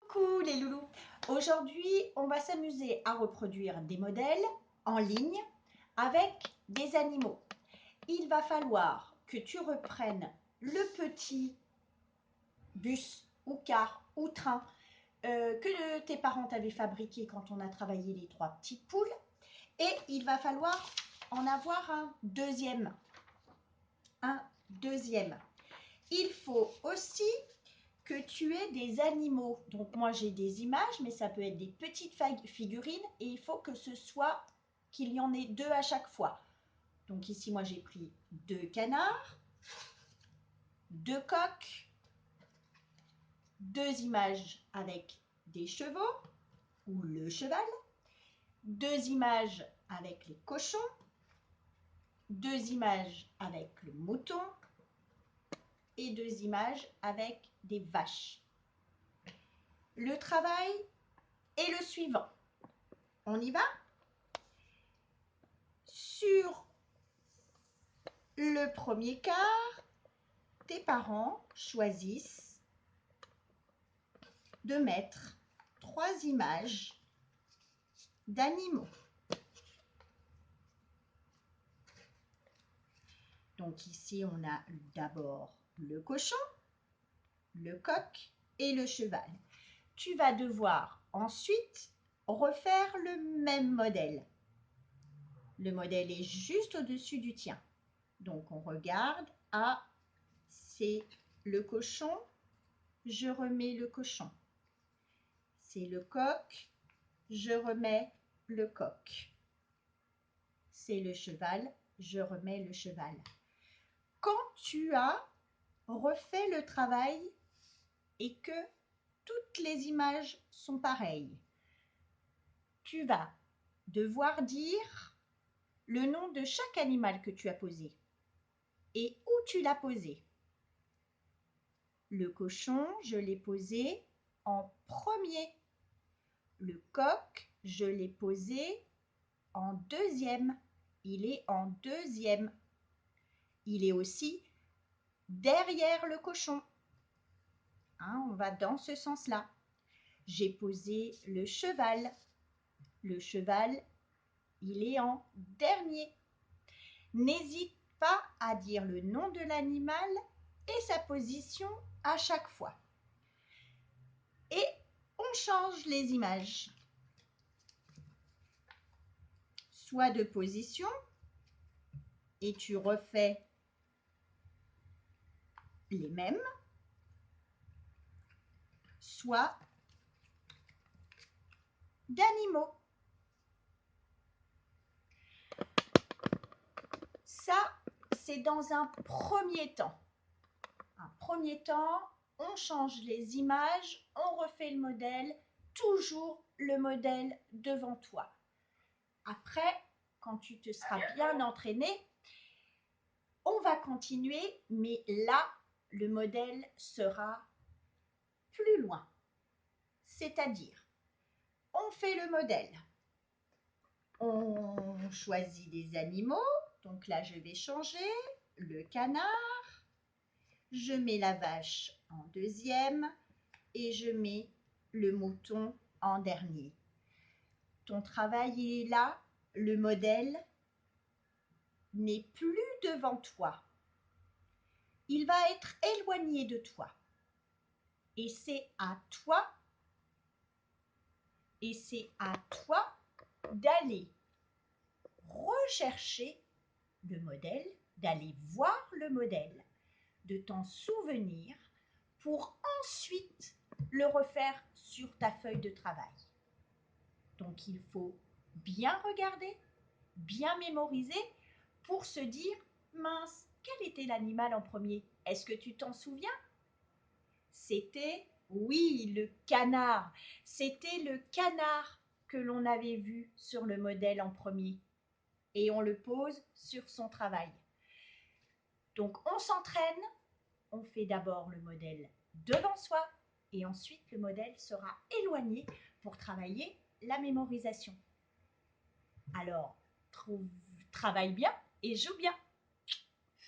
Coucou les loulous. Aujourd'hui, on va s'amuser à reproduire des modèles en ligne avec des animaux. Il va falloir que tu reprennes le petit bus ou car ou train que tes parents t'avaient fabriqué quand on a travaillé les 3 petites poules. Et il va falloir en avoir un deuxième. Il faut aussi que tu aies des animaux. Donc moi j'ai des images, mais ça peut être des petites figurines et il faut que ce soit qu'il y en ait 2 à chaque fois. Donc ici moi j'ai pris 2 canards, 2 coqs, 2 images avec des chevaux ou le cheval, 2 images avec les cochons, 2 images avec le mouton et 2 images avec des vaches. Le travail est le suivant. On y va? Sur le premier quart, tes parents choisissent de mettre 3 images d'animaux. Donc ici, on a d'abord le cochon, le coq et le cheval. Tu vas devoir ensuite refaire le même modèle. Le modèle est juste au-dessus du tien. Donc on regarde, ah, c'est le cochon, je remets le cochon. C'est le coq, je remets le coq. C'est le cheval, je remets le cheval. Quand tu as refait le travail et que toutes les images sont pareilles, tu vas devoir dire le nom de chaque animal que tu as posé et où tu l'as posé. Le cochon, je l'ai posé en premier. Le coq, je l'ai posé en deuxième. Il est en deuxième. Il est aussi derrière le cochon. Hein, on va dans ce sens-là. J'ai posé le cheval. Le cheval, il est en dernier. N'hésite pas à dire le nom de l'animal et sa position à chaque fois. Et on change les images. Soit de position, et tu refais les mêmes, soit d'animaux. Ça, c'est dans un premier temps. Un premier temps, on change les images, on refait le modèle, toujours le modèle devant toi. Après, quand tu te seras bien entraîné, on va continuer, mais là, le modèle sera plus loin. C'est-à-dire, on fait le modèle. On choisit des animaux. Donc là, je vais changer. Le canard. Je mets la vache en deuxième. Et je mets le mouton en dernier. Ton travail est là. Le modèle n'est plus devant toi. Il va être éloigné de toi. Et c'est à toi d'aller rechercher le modèle, d'aller voir le modèle, de t'en souvenir pour ensuite le refaire sur ta feuille de travail. Donc il faut bien regarder, bien mémoriser pour se dire, mince, quel était l'animal en premier? Est-ce que tu t'en souviens? C'était, oui, le canard. C'était le canard que l'on avait vu sur le modèle en premier. Et on le pose sur son travail. Donc on s'entraîne, on fait d'abord le modèle devant soi et ensuite le modèle sera éloigné pour travailler la mémorisation. Alors, travaille bien et joue bien.